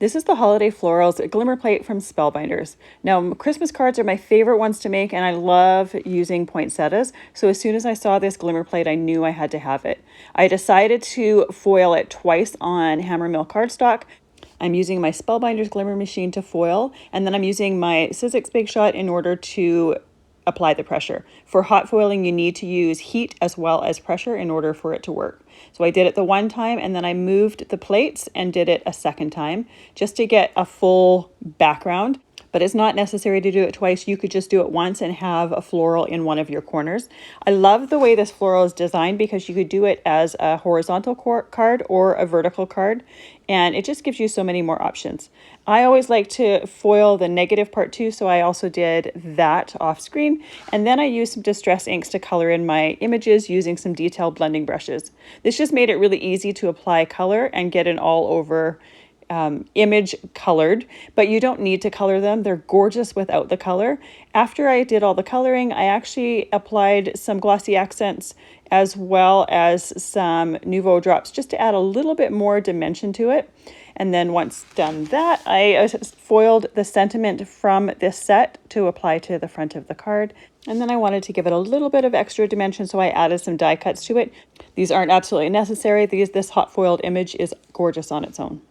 This is the Holiday Florals Glimmer Plate from Spellbinders. Now, Christmas cards are my favorite ones to make, and I love using poinsettias. So as soon as I saw this glimmer plate, I knew I had to have it. I decided to foil it twice on Hammermill cardstock. I'm using my Spellbinders glimmer machine to foil, and then I'm using my Sizzix Big Shot in order to apply the pressure. For hot foiling, you need to use heat as well as pressure in order for it to work. So I did it the one time, and then I moved the plates and did it a second time just to get a full background. But it's not necessary to do it twice. You could just do it once and have a floral in one of your corners. I love the way this floral is designed because you could do it as a horizontal card or a vertical card, and it just gives you so many more options. I always like to foil the negative part too, so I also did that off screen. And then I used some distress inks to color in my images using some detail blending brushes. This just made it really easy to apply color and get an all over image colored, but you don't need to color them. They're gorgeous without the color. After I did all the coloring, I actually applied some glossy accents as well as some Nouveau drops just to add a little bit more dimension to it. And then once done that, I foiled the sentiment from this set to apply to the front of the card. And then I wanted to give it a little bit of extra dimension, so I added some die cuts to it. These aren't absolutely necessary. This hot foiled image is gorgeous on its own.